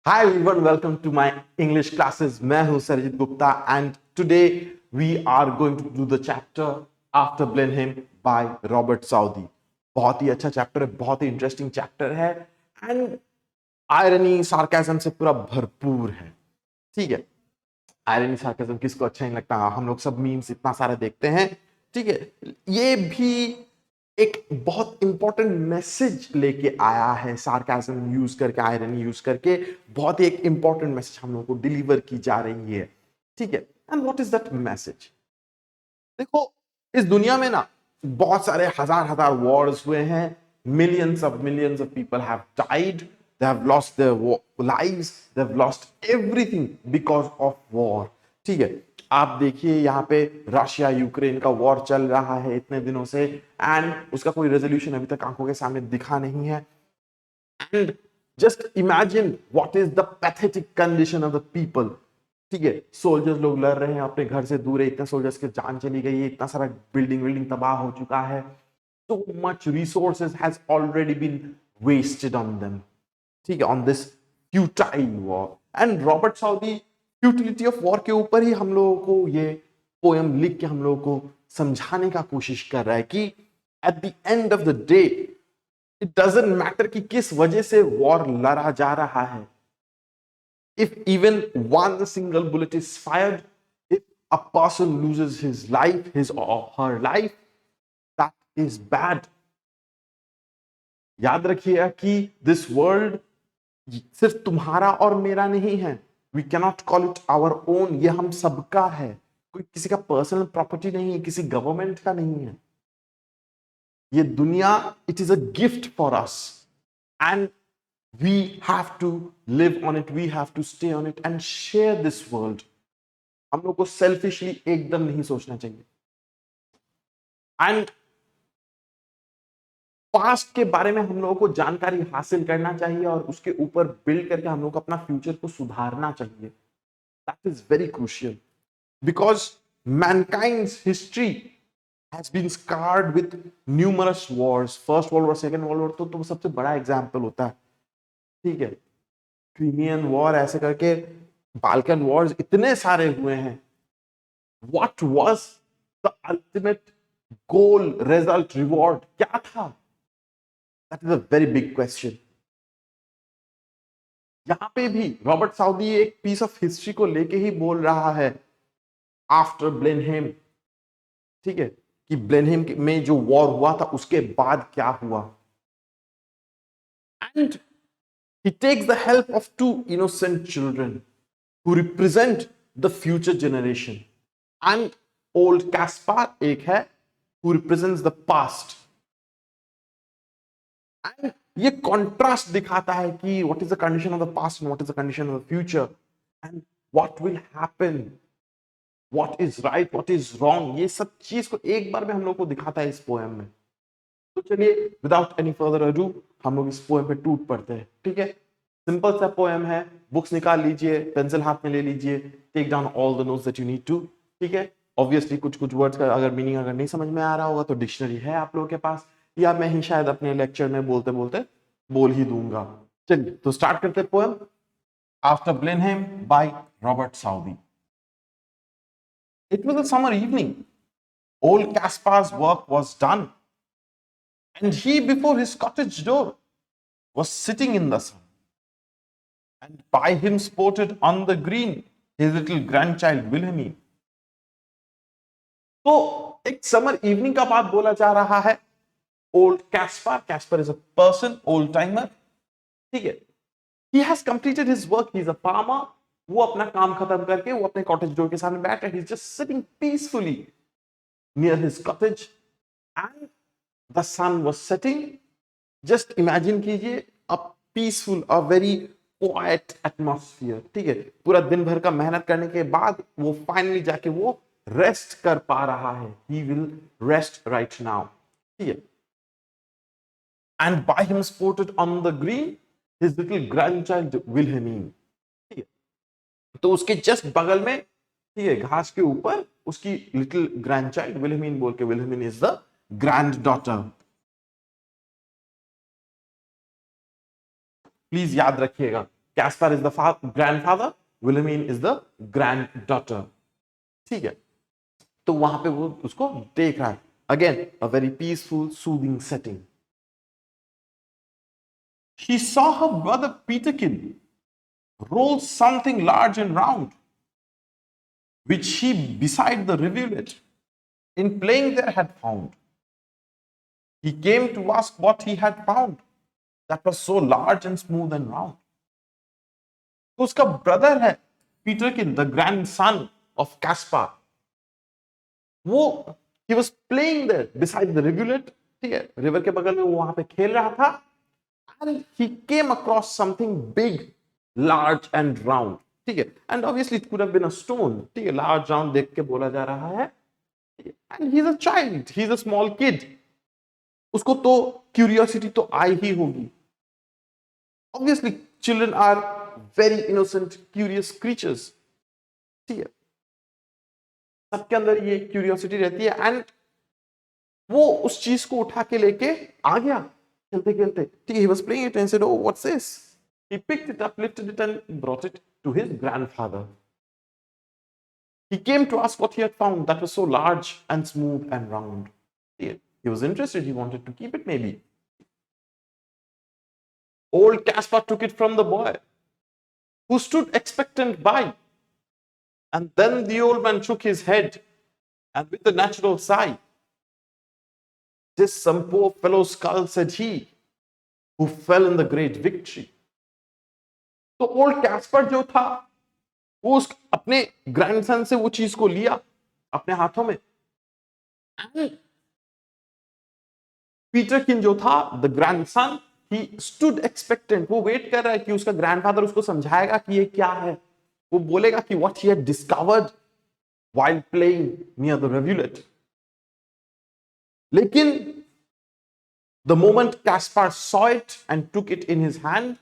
Hi everyone, welcome to my English classes. मैं हूं Sarjit Gupta and today we are going to do the chapter After Blenheim by Robert Southey. बहुत ही अच्छा chapter है, बहुत ही interesting chapter है and irony sarcasm से पूरा भरपूर है. ठीक है, आयरनी सार्केज्म किसको अच्छा नहीं लगता? हम लोग सब मीम्स इतना सारा देखते हैं. ठीक है, ये भी एक बहुत इंपॉर्टेंट मैसेज लेके आया है. सार्केज्म यूज करके, आयरनी यूज करके बहुत ही एक इंपॉर्टेंट मैसेज हम लोग को डिलीवर की जा रही है. ठीक है, and what is that message? देखो, इस दुनिया में ना बहुत सारे हजार हजार वॉर्स हुए हैं. Millions of people have died, they have lost their lives, they have lost everything because of war. ठीक है, आप देखिए यहाँ पे रशिया यूक्रेन का वॉर चल रहा है इतने दिनों से एंड उसका कोई रेजोल्यूशन अभी तक आंखों के सामने दिखा नहीं है. And just imagine what is the pathetic condition of the people. ठीक है, सोल्जर्स लोग लड़ रहे हैं, अपने घर से दूर है, इतने सोल्जर्स की जान चली गई है, इतना सारा बिल्डिंग तबाह हो चुका है. So much resources has already been wasted on them. ठीक है, on this futile war. And Robert Southey futility of war के ऊपर ही हम लोगों को ये पोएम लिख के हम लोगों को समझाने का कोशिश कर रहा है कि at the end of the day it doesn't matter कि किस वजह से war लड़ा जा रहा है. If even one single bullet is fired, if a person loses his life, his or her life, that is bad. याद रखिएगा कि this world सिर्फ तुम्हारा और मेरा नहीं है. We cannot call it our own. ये हम सबका है, कोई किसी का पर्सनल प्रॉपर्टी नहीं है, किसी गवर्नमेंट का नहीं है. ये दुनिया, it is a gift for us and we have to live on it, we have to stay on it and share this world. हम लोग को सेल्फिशली एकदम नहीं सोचना चाहिए. एंड पास्ट के बारे में हम लोगों को जानकारी हासिल करना चाहिए और उसके ऊपर बिल्ड करके हम लोग को अपना फ्यूचर को सुधारना चाहिए. That is very crucial because mankind's history has been scarred with numerous wars. First World War, Second World War तो सबसे बड़ा एग्जाम्पल होता है. ठीक है, क्रीमियन वॉर ऐसे करके बाल्कन वॉर्स इतने सारे हुए हैं. What was the ultimate goal, result, reward? क्या था? That is a very big question. यहां पे भी रॉबर्ट साउदी एक पीस ऑफ हिस्ट्री को लेके ही बोल रहा है आफ्टर ब्लेनहेम. ठीक है, कि ब्लेनहेम में जो वॉर हुआ था उसके बाद क्या हुआ. And he takes the help of two innocent children who represent the future generation. And old Caspar एक है who represents the past. And ये contrast दिखाता है कि what is the condition of the past and what is the condition of the future and what will happen, what is right, what is wrong. ये सब चीज को एक बार में हम लोग को दिखाता है इस पोएम में. तो चलिए विदाउट एनी फर्दर अडू हम लोग इस पोएम पे टूट पड़ते हैं. ठीक है, सिंपल सा पोएम है. बुक्स निकाल लीजिए, पेंसिल हाथ में ले लीजिए, take down all the notes that you need to. ठीक है, ऑब्वियसली कुछ वर्ड्स का अगर मीनिंग अगर नहीं समझ में आ रहा होगा तो डिक्शनरी है आप लोगों के पास, या मैं ही शायद अपने लेक्चर में बोलते बोलते बोल ही दूंगा. चलिए तो स्टार्ट करते हैं poem after Blenheim by Robert Southey. It was a summer evening. Old Caspar's work was done and he before his cottage door was sitting in the sun. And by him sported on the green his little grandchild Wilhelmine. तो एक summer evening का बात बोला जा रहा है. Old Caspar is a person, old timer. ठीक है, he has completed his work, he is a farmer. वो अपना काम खत्म करके वो अपने कॉटेज डोर के सामने बैठ रहा है. He's just sitting peacefully near his cottage and the sun was setting. Just imagine कीजिए a peaceful, a very quiet atmosphere. ठीक है, पूरा दिन भर का मेहनत करने के बाद वो फाइनली जाके वो रेस्ट कर पा रहा है. He will rest right now. ठीक है, and by him sported on the green his little grandchild Wilhelmine. ठीक है, तो उसके जस्ट बगल में, ठीक है, घास के ऊपर उसकी लिटिल ग्रैंडचाइल्ड विल्हेमिन बोल के, Wilhelmine is the granddaughter. Please याद रखिएगा Kaspar is the grandfather, Wilhelmine is the granddaughter. ठीक है, तो वहां पे वो उसको देख रहा है। Again a very peaceful soothing setting. He saw her brother Peterkin roll something large and round, which he beside the rivulet in playing there had found. He came to ask what he had found that was so large and smooth and round. तो उसका brother है पीटरकिन, the grandson of Caspar. वो he was playing there beside the rivulet, ठीक है, river के बगल में वो वहां पे खेल रहा था। and he came across something big, large and round, ठीक है, and obviously it could have been a stone, ठीक है, large round देख के बोला जा रहा है, and he's a child, he's a small kid, उसको तो क्यूरियोसिटी तो आई ही होगी। obviously children are very innocent curious creatures, ठीक है, सबके अंदर ये क्यूरियोसिटी रहती है। एंड वो उस चीज को उठा के लेके आ गया खेलते खेलते, ठीक है, he was playing it and said, oh what's this? He picked it up, lifted it and brought it to his grandfather. He came to ask what he had found that was so large and smooth and round. He was interested, he wanted to keep it maybe. Old Caspar took it from the boy, who stood expectant by. And then the old man shook his head, and with a natural sigh, this some poor fellow's skull, said he, who fell in the great victory. तो old Caspar जो था वो उस अपने grandson से वो चीज को लिया अपने हाथों में। पीटरकिन जो था the grandson, he stood expectant, वो वेट कर रहा है कि उसका ग्रैंडफादर उसको समझाएगा कि ये क्या है, वो बोलेगा कि what he had discovered while playing near the rivulet. लेकिन the moment Kaspar saw it and took it in his hand,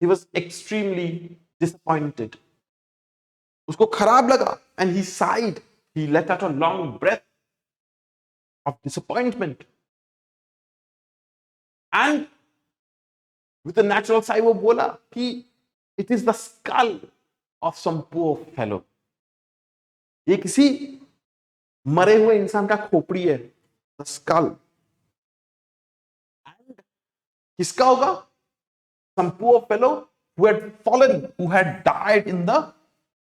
he was extremely disappointed. उसको खराब लगा, and he sighed, he let out a long breath of disappointment. And with a natural sigh वो बोला कि it is the skull of some poor fellow. ये किसी मरे हुए इंसान का खोपड़ी है, the skull. And किसका होगा? Some poor fellow who had fallen, who had died in the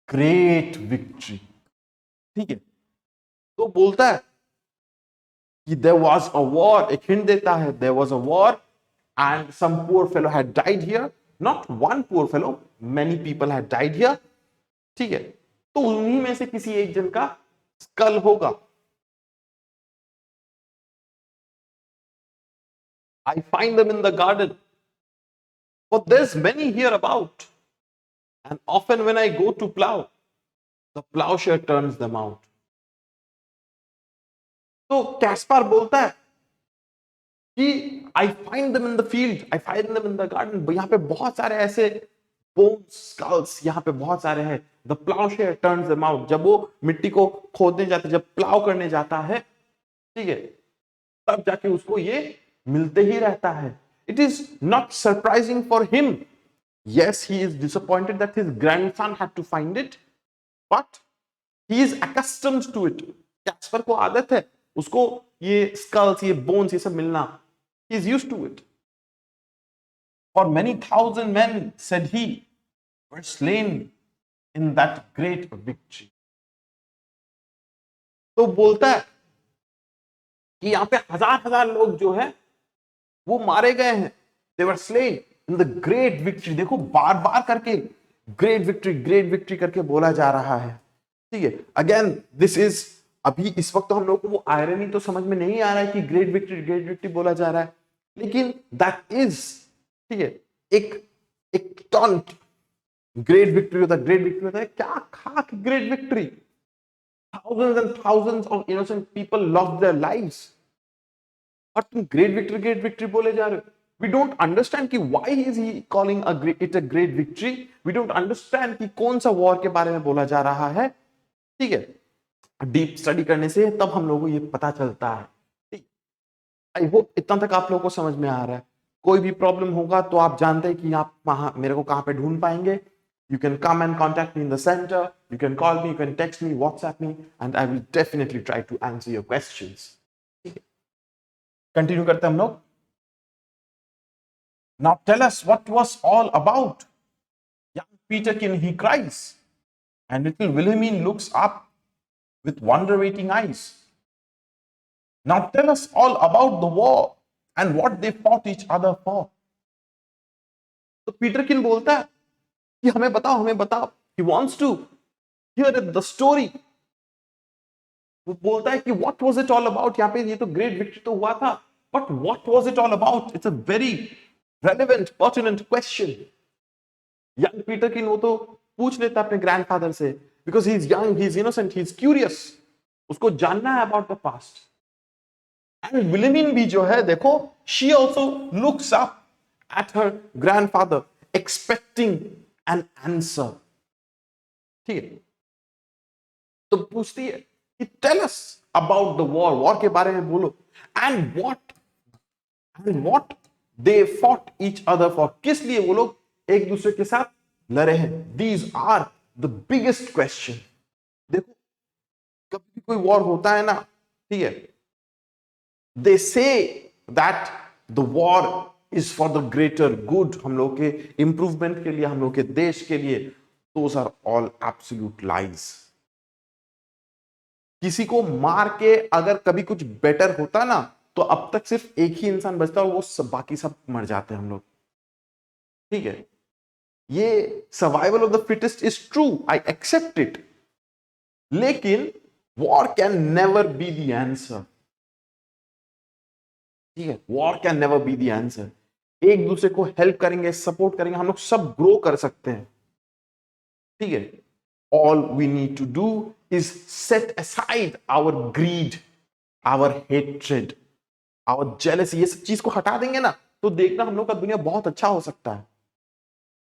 great victory. ठीक है, तो बोलता है कि there was a war, एक हिंट देता है, there was a war and some poor fellow had died here. Not one poor fellow, many people had died here. ठीक है, तो उन्हीं में से किसी एक जन का स्कल होगा। I find them in the garden, for there's many here about, and often when I go to plow, the plowshare turns them out. तो कैस्पर बोलता है कि I find them in the field, I find them in the garden. यहाँ पे बहुत सारे ऐसे bones, skulls यहाँ पे बहुत सारे हैं. The plowshare turns them out. जब वो मिट्टी को खोदने जाता है, जब प्लाव करने जाता है, ठीक है, तब जाके उसको ये मिलते ही रहता है. It is not surprising for him. Yes, he is disappointed that his grandson had to find it, but he is accustomed to it. Caspar को आदत है उसको ये skulls, ये bones, ये सब मिलना. He is used to it. For many thousand men, said he, were slain in that great victory. तो बोलता है कि यहाँ पे हजार हजार लोग जो है वो मारे गए हैं. They were slain in the great victory. देखो बार बार करके great victory करके बोला जा रहा है. ठीक है, अगेन दिस इज, अभी इस वक्त तो हम लोग को वो आयरनी तो समझ में नहीं आ रहा है कि ग्रेट विक्ट्री बोला जा रहा है, लेकिन दैट इज, ठीक है, एक टॉन्ट. ग्रेट विक्ट्री होता है क्या खाक great victory. thousands and thousands of innocent people lost their lives, और तुम ग्रेट विक्ट्री बोले जा रहे हो. We don't understand कि why is he calling it a great victory. We don't understand कि कौन सा वॉर के बारे में बोला जा रहा है. ठीक है, डीप स्टडी करने से तब हम लोगों को ये पता चलता है. ठीक, आई होप इतना तक आप लोगों को समझ में आ रहा है. कोई भी प्रॉब्लम होगा तो आप जानते हैं कि आप वहां मेरे को कहां पे ढूंढ पाएंगे. You can come and contact me in the center. You can call me, you can text me, WhatsApp me, and I will definitely try to answer your questions. Continue करते हैं हम लोग. Now tell us what was all about. Young Peterkin, he cries, and little Wilhelmine looks up with wonder-waiting eyes. Now tell us all about the war and what they fought each other for. तो पीटरकिन बोलता है कि हमें बताओ, हमें बताओ. He wants to hear the story. वो बोलता है कि what was it all about. यहाँ पे ये तो great victory तो हुआ था, but what was it all about? It's a very relevant, pertinent question. Young Peterkin वो तो पूछ लेता है अपने grandfather से, because he's young, he's innocent, he's curious. उसको जानना है about the past. And Wilhelmine भी जो है देखो, she also looks up at her grandfather, expecting an answer. ठीक है, तो पूछती है कि tell us about the war, war के बारे में बोलो, and what they fought each other for. किस लिए वो लोग एक दूसरे के साथ लड़े हैं. These are the biggest question. देखो कभी भी कोई वॉर होता है ना, ठीक है, they say that the war is for the greater good, हम लोग के इंप्रूवमेंट के लिए, हम लोग के देश के लिए. Those are all absolute lies. किसी को मार के अगर कभी कुछ बेटर होता ना, तो अब तक सिर्फ एक ही इंसान बचता और वो बाकी सब मर जाते हैं हम लोग. ठीक है, ये survival of the fittest is true, I accept it, लेकिन war can never be the answer. ठीक है, war can never be the answer. एक दूसरे को हेल्प करेंगे, सपोर्ट करेंगे, हम लोग सब ग्रो कर सकते हैं. ठीक है, all we need to do is set aside our greed, our hatred, our jealousy. ये सब चीज को हटा देंगे ना, तो देखना हम लोग का दुनिया बहुत अच्छा हो सकता है.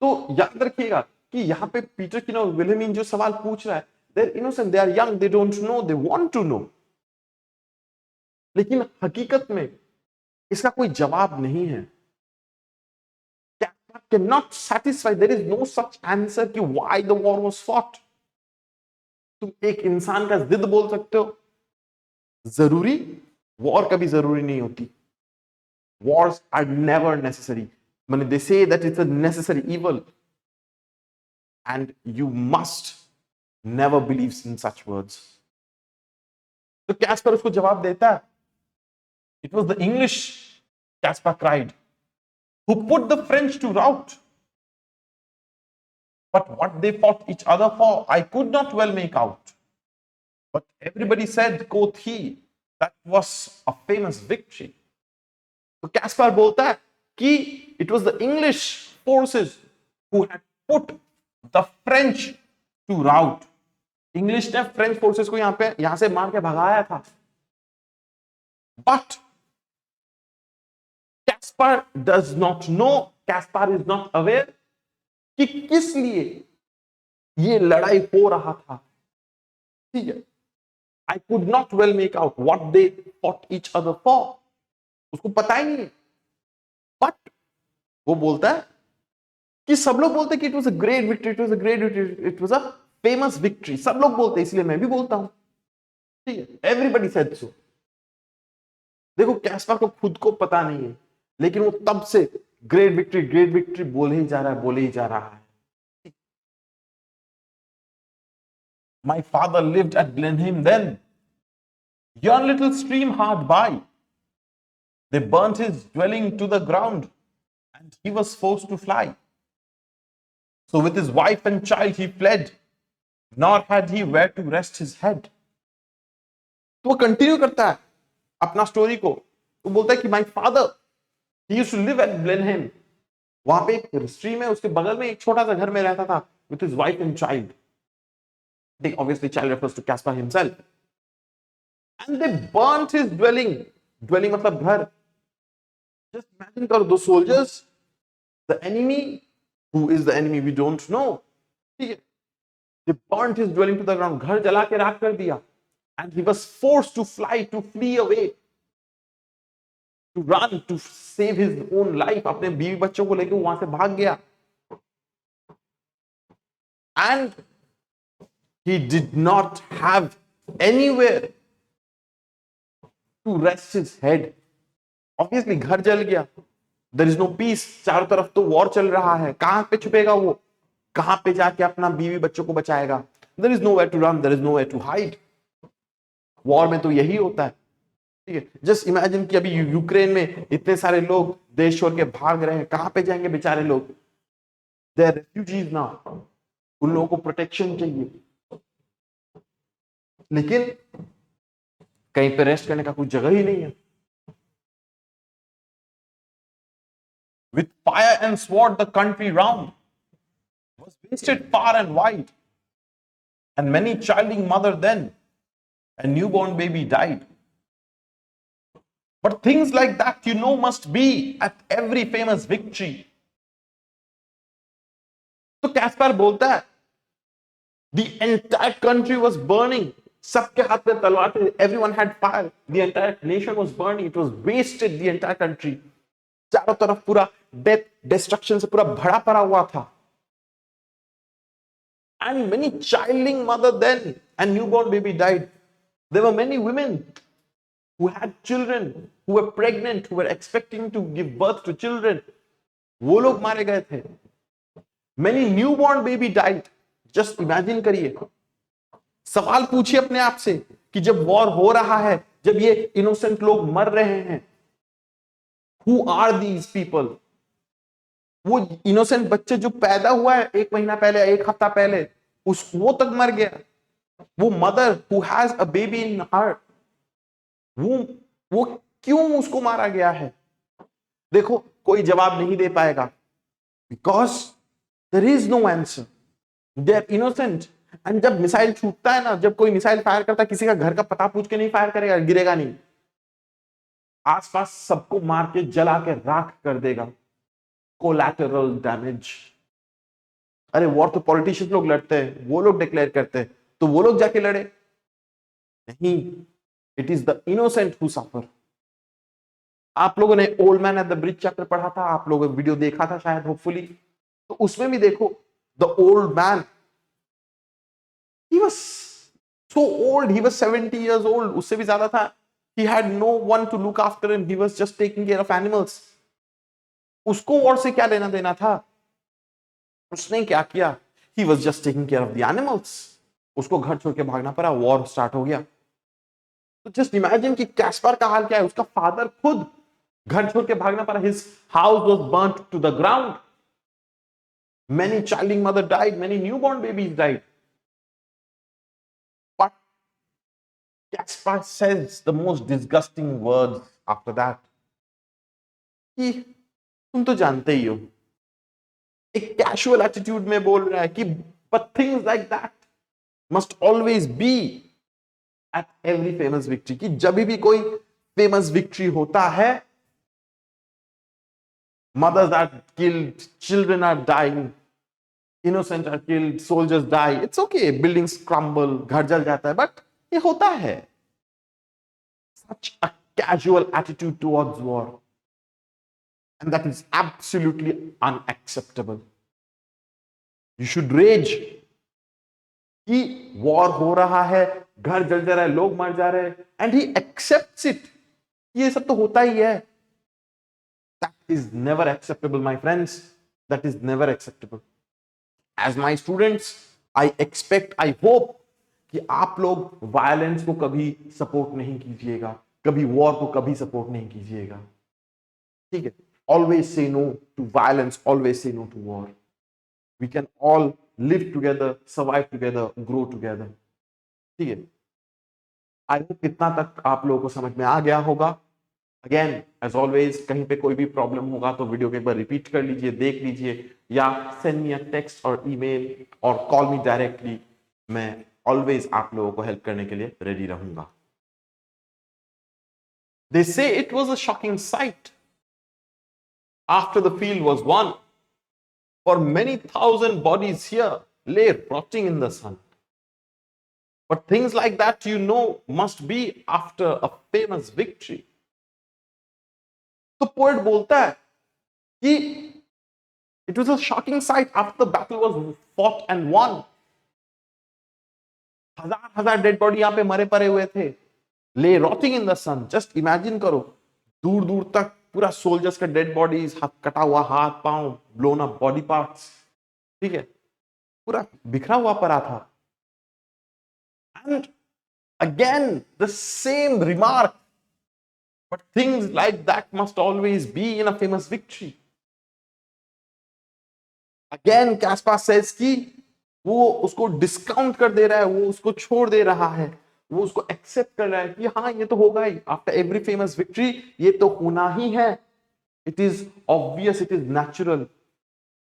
तो याद रखिएगा कि यहाँ पे पीटरकिन और विल्हेमिन जो सवाल पूछ रहा है, they're innocent, they are young, they don't know, they want to know. लेकिन हकीकत में इसका कोई जवाब नहीं है. Cannot satisfy, there is no such answer कि why the war was fought. तुम एक इंसान का जिद बोल सकते हो, जरूरी वॉर कभी जरूरी नहीं होती. Wars are never necessary. When they say that it's a necessary evil, and you must never believe in such words. तो कैस्पर उसको जवाब देता है. It was the English, Caspar cried, who put the French to rout. But what they fought each other for, I could not well make out. But everybody said, quoth he, that was a famous victory. तो Kaspar बोलता है कि it was the English forces who had put the French to rout. English ने French forces को यहां से मार के भगाया था. But Caspar does not know, Caspar is not aware कि किस लिए ये लड़ाई हो रहा था. ठीक है, I could not well make out what they fought each other for. उसको पता ही नहीं है. But वो बोलता है कि सब लोग बोलते कि it was a great victory, it was a great victory, it was a famous victory. सब लोग बोलते हैं, इसलिए मैं भी बोलता हूं. ठीक है, everybody said so. देखो कैस्पर को खुद को पता नहीं है, लेकिन वो तब से ग्रेट विक्ट्री बोले ही जा रहा है. My father lived at Blenheim then. Yon little stream hard by. They burnt his dwelling to the ground, and he was forced to fly. So with his wife and child he fled, nor had he where to rest his head. तो वो continue करता है अपना story को. वो बोलता है कि my father, he used to live at Blenheim. वहां पे एक स्ट्रीम है, उसके बगल में एक छोटा सा घर में रहता था with his wife and child. Obviously child refers to Caspar himself. And they burnt his dwelling. Dwelling मतलब घर. Just imagine करो, those soldiers, the enemy, who is the enemy we don't know. They burnt his dwelling to the ground. घर जला के राख कर दिया. And he was forced to flee away. to run to save his own life. अपने बीवी बच्चों को लेकर वहां से भाग गया. And he did not have anywhere to rest his head. Obviously घर जल गया. There is no peace. चारों तरफ तो वॉर चल रहा है. कहां पे छुपेगा वो? कहां पे जाके अपना बीवी बच्चों को बचाएगा? There is nowhere to run. There is nowhere to hide. War में तो यही होता है. ठीक है, जस्ट इमेजिन कि अभी यूक्रेन में इतने सारे लोग देश छोड़ के भाग रहे हैं. कहां पे जाएंगे बेचारे लोग? They are refugees now. उन लोगों को प्रोटेक्शन चाहिए, लेकिन कहीं पे रेस्ट करने का कोई जगह ही नहीं है. With fire and sword, the country round was wasted far and wide, and many childing mother then, and newborn baby died. But things like that, must be at every famous victory. तो Kaspar बोलता है, the entire country was burning. सबके हाथ में तलवार थी. Everyone had fire. The entire nation was burning. It was wasted. The entire country. चारों तरफ पूरा डेथ डिस्ट्रक्शन से पूरा भरा पड़ा हुआ था. And many childing mother then and newborn baby died. There were many women who had children, who were pregnant, who were expecting to give birth to children. वो लोग मारे गए थे. Many newborn baby died. Just imagine करिए. सवाल पूछिए अपने आप से कि जब वॉर हो रहा है, जब ये इनोसेंट लोग मर रहे हैं, who are these people? वो इनोसेंट बच्चे जो पैदा हुआ है 1 महीना पहले, 1 हफ्ता पहले, वो तक मर गया. वो mother who has a baby in her, वो क्यों उसको मारा गया है? देखो, कोई जवाब नहीं दे पाएगा. Because there is no answer. They are innocent. And जब मिसाइल छूटता है ना, जब कोई मिसाइल फायर करता है, किसी का घर का पता पूछ के नहीं फायर करेगा, गिरेगा नहीं. आसपास सबको मार के जला के राख कर देगा. Collateral damage. अरे वॉर तो पॉलिटिशियंस लोग लड़ते हैं, वो लोग डिक्लेयर करते हैं, तो वो लोग जाके लड़े नहीं. It is the innocent who suffer. आप लोगों ने old man at the bridge chapter पढ़ा था, आप लोगों ने वीडियो देखा था शायद, होपफुली. तो उसमें भी देखो, the old man, he was so old, he was 70 years old, उससे भी ज्यादा था. He had no one to look after him. He was just taking care of animals. उसको वॉर से क्या लेना देना था? उसने क्या किया? He was just taking care of the animals. उसको घर छोड़ के भागना पड़ा, वॉर स्टार्ट हो गया. तो जस्ट इमेजिन कि कैस्पर का हाल क्या है. उसका फादर खुद घर छोड़ के भागना पड़ा. His house was burnt to the ground. Many childing mother died. Many newborn babies died. But Caspar says the most disgusting words after that. कि तुम तो जानते ही हो. एक कैजुअल एटीट्यूड में बोल रहा है कि but things like that must always be at every famous victory. कि जब भी कोई famous victory होता है, mothers are killed, children are dying, innocent are killed, soldiers die. It's okay, buildings crumble, घर जल जाता है, but ये होता है. Such a casual attitude towards war. And that is absolutely unacceptable. You should rage कि वॉर हो रहा है, घर जल जा रहा है, लोग मर जा रहे हैं, and he accepts it. ये सब तो होता ही है. That is never acceptable, my friends. That is never acceptable. As my students, I expect, I hope कि आप लोग वायलेंस को कभी सपोर्ट नहीं कीजिएगा, कभी वॉर को कभी सपोर्ट नहीं कीजिएगा. ठीक है? Always say no to violence, always say no to war. We can all live together, survive together, grow together. ठीक है? आई होप इतना तक आप लोगों को समझ में आ गया होगा. अगेन एज ऑलवेज, कहीं पे कोई भी प्रॉब्लम होगा तो वीडियो को एक बार रिपीट कर लीजिए, देख लीजिए, या सेंड मी अ टेक्स्ट और ईमेल और कॉल मी डायरेक्टली. मैं ऑलवेज आप लोगों को हेल्प करने के लिए रेडी रहूंगा. They say it was a shocking sight after the field was won, for many thousand bodies here lay rotting in the sun. But things like that, must be after a famous victory. तो poet बोलता है कि it was a shocking sight after the battle was fought and won. हजार हजार dead body यहां पे मरे पड़े हुए थे, lay rotting in the sun. Just imagine करो, दूर दूर तक पूरा सोल्जर्स का डेड बॉडीज, कटा हुआ हाथ पांव, ब्लोन अप बॉडी पार्ट्स, ठीक है, पूरा बिखरा हुआ पड़ा था। And again the same remark, but things like that must always be in a famous victory. Again Caspar says कि वो उसको डिस्काउंट कर दे रहा है, वो उसको छोड़ दे रहा है, वो उसको एक्सेप्ट कर रहा है कि हाँ ये तो होगा ही, आफ्टर एवरी फेमस विक्ट्री ये तो होना ही है। It is obvious, it is natural.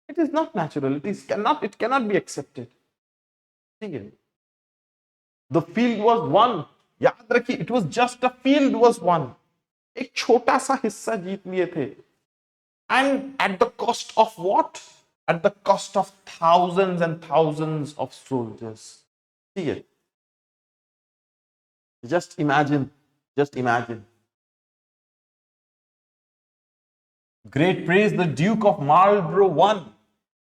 It is not natural, it cannot be accepted. ठीक है, द फील्ड वॉज वन। याद रखिए, it was just a field was one. एक छोटा सा हिस्सा जीत लिए थे, and at the cost of what? At the cost of thousands and thousands of soldiers. ठीक है, just imagine, just imagine. Great praise the Duke of Marlborough won,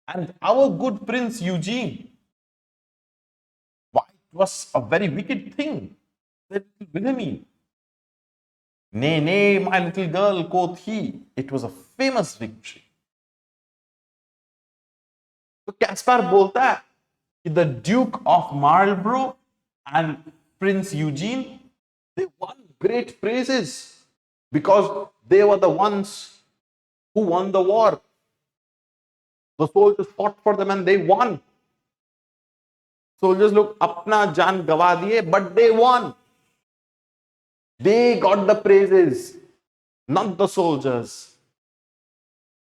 and our good Prince Eugene. Why, it was a very wicked thing, said Wilhelmine. Nay, nay, my little girl, quoth he, it was a famous victory. तो Kaspar बोलता है कि the duke of Marlborough and prince Eugene, they won great praises because they were the ones who won the war. The soldiers fought for them and they won. Soldiers लोग अपना जान गवा दिए, but they won. They got the praises, not the soldiers.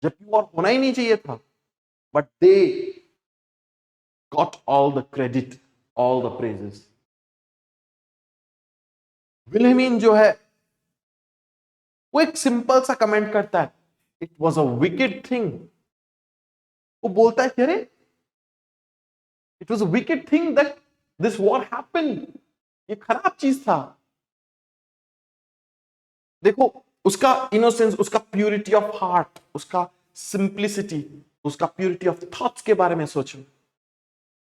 जबकि war होना ही नहीं चाहिए था, but they got all the credit, all the praises. विल्हेमिन जो है वो एक सिंपल सा कमेंट करता है, it was a wicked thing. वो बोलता है कि अरे it was a wicked thing that this war happened. ये खराब चीज था। देखो उसका इनोसेंस, उसका प्यूरिटी ऑफ हार्ट, उसका सिंप्लिसिटी, उसका प्यूरिटी ऑफ थॉट्स के बारे में सोचो।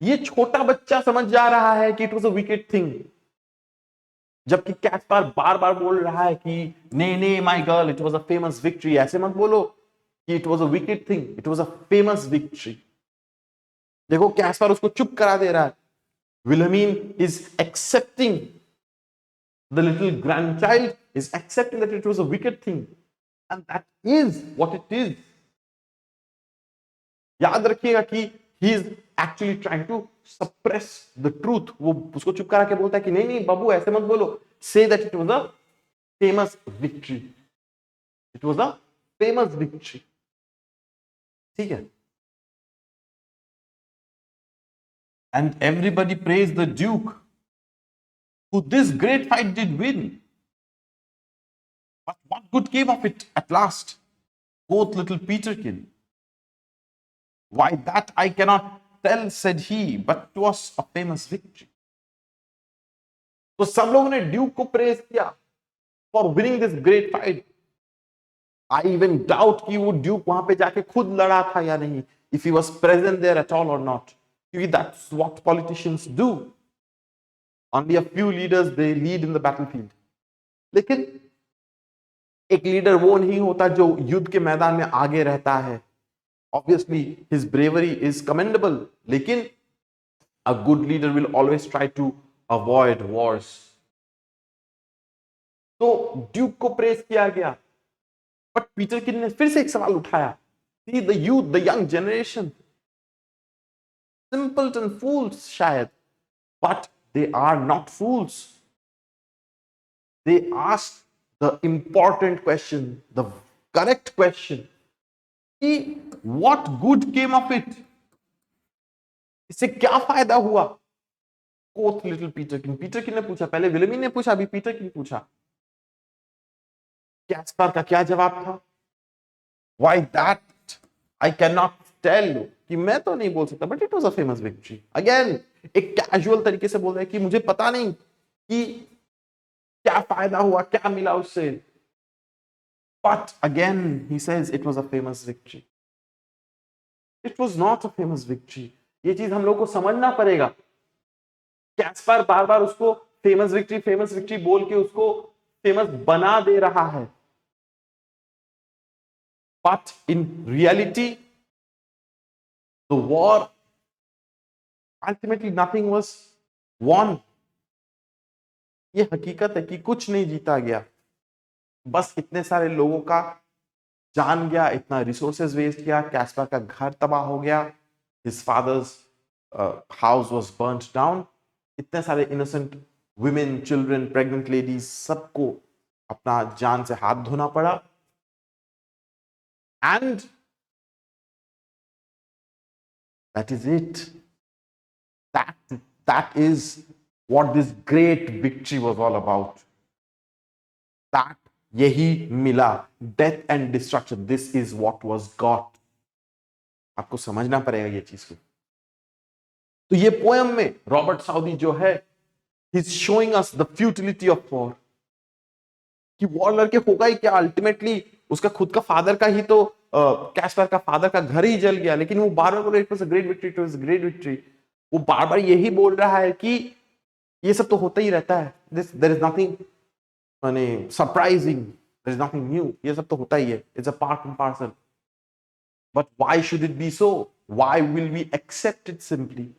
ये छोटा बच्चा समझ जा रहा है कि it was a wicked thing, जबकि कैस्पर बार बार बोल रहा है कि nay nay my girl, it was a famous victory. ऐसे मत बोलो कि it was a wicked thing, it was a famous victory. देखो कैस्पर उसको चुप करा दे रहा है। Wilhelmine is accepting, the little grandchild is accepting that it was a wicked thing, and that is what it is. याद रखिएगा कि he is actually trying to suppress the truth. वो उसको चुप करा के बोलता है कि नहीं नहीं बाबू ऐसे मत बोलो, say that it was a famous victory, it was a famous victory. ठीक है, and everybody praise the Duke who this great fight did win, but what good came of it at last, quoth little Peterkin. Why, that I cannot tell, said he, but 'twas a famous victory. तो सब लोगों ने Duke को praise किया for winning this great fight. I even doubt कि वो Duke वहां पे जाके खुद लड़ा था या नहीं, if he was present there at all और नॉट, क्योंकि that's what politicians do. Only a few leaders they lead in the battlefield. लेकिन एक लीडर वो नहीं होता जो युद्ध के मैदान में आगे रहता है। Obviously his bravery is commendable, लेकिन a good leader will always try to avoid wars. तो ड्यूक को प्रेज किया गया, बट पीटर किन ने फिर से एक सवाल उठाया। See the youth, the young generation, simpleton fools शायद, but they are not fools. They asked the important question, the correct question, कि what good came of it? इससे क्या फायदा हुआ? कोथ लिटिल पीटरकिन। पीटरकिन ने पूछा, पहले विल्हेमिन ने पूछा, अभी पीटरकिन पूछा। कैस्पर का क्या जवाब था? Why that I cannot tell, कि मैं तो नहीं बोल सकता, but it was a famous victory. Again एक कैजुअल तरीके से बोल रहे हैं कि मुझे पता नहीं कि क्या फायदा हुआ, क्या मिला उससे, But again, he says it was a famous victory. It was not a famous victory. ये चीज हम लोग को समझना पड़ेगा. कैस्पर बार बार उसको फेमस विक्ट्री बोल के उसको फेमस बना दे रहा है. But in reality, the war, ultimately nothing was won. ये हकीकत है कि कुछ नहीं जीता गया. बस इतने सारे लोगों का जान गया, इतना रिसोर्सेज वेस्ट किया, कैस्पर का घर तबाह हो गया, his father's house was burnt down. इतने सारे innocent women, children, pregnant ladies, सबको अपना जान से हाथ धोना पड़ा. And that is it. That is what this great victory was all about. That यही मिला. Death and destruction. This is what was got. आपको समझना पड़ेगा ये चीज को. तो ये पोएम में रॉबर्ट साउदी जो है, he's showing us the futility of war. कि वॉर लड़के होगा ही क्या. अल्टीमेटली उसका खुद का फादर का ही तो कैस्पर का फादर का घर ही जल गया, लेकिन वो बार बार बोल रहा है it was a great victory, it was a great victory. वो बार बार यही बोल रहा है कि ये सब तो होता ही रहता है. देयर इज नथिंग माने surprising, there is nothing new. ये सब तो होता ही है. It's a part and parcel. But why should it be so? Why will we accept it simply?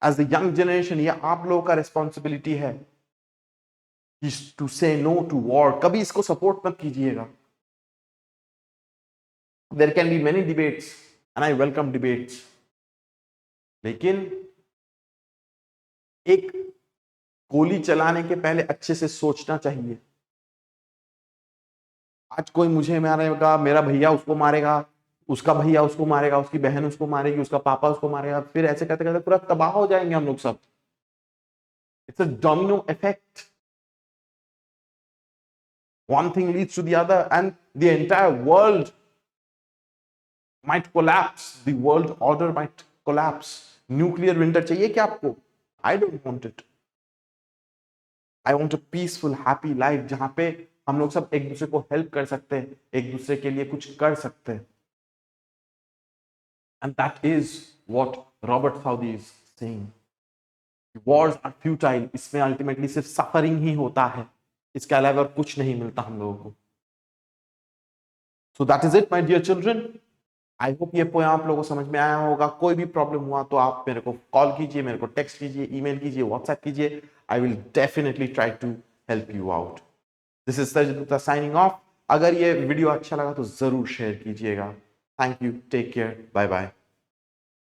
As the young generation, ये आप लोगों का रिस्पॉन्सिबिलिटी है टू से नो टू वॉर. कभी इसको सपोर्ट मत कीजिएगा. There can be many debates and I welcome debates. लेकिन एक गोली चलाने के पहले अच्छे से सोचना चाहिए. आज कोई मुझे मारेगा, मेरा भैया उसको मारेगा, उसका भैया उसको मारेगा, उसकी बहन उसको मारेगी, उसका पापा उसको मारेगा, फिर ऐसे करते करते पूरा तबाह हो जाएंगे हम लोग सब. It's a domino effect. One thing leads to the other and the entire world might collapse. The world order might collapse. Nuclear winter चाहिए क्या आपको? I don't want it. I want a peaceful, happy life जहां पे हम लोग सब एक दूसरे को हेल्प कर सकते हैं, एक दूसरे के लिए कुछ कर सकते हैं. And that is what Robert Saudi is saying. Wars are futile. इसमें ultimately सिर्फ suffering ही होता है. इसके अलावा और कुछ नहीं मिलता हम लोगों को. So that is it, my dear children. I hope ये पोएम आप लोगों को समझ में आया होगा. कोई भी प्रॉब्लम हुआ तो आप मेरे को कॉल कीजिए, मेरे को टेक्स्ट कीजिए, ईमेल कीजिए, व्हाट्सएप कीजिए. I will definitely try to help you out. This is Sarjit Gupta signing off. अगर ये वीडियो अच्छा लगा तो जरूर शेयर कीजिएगा. Thank you. Take care. Bye bye.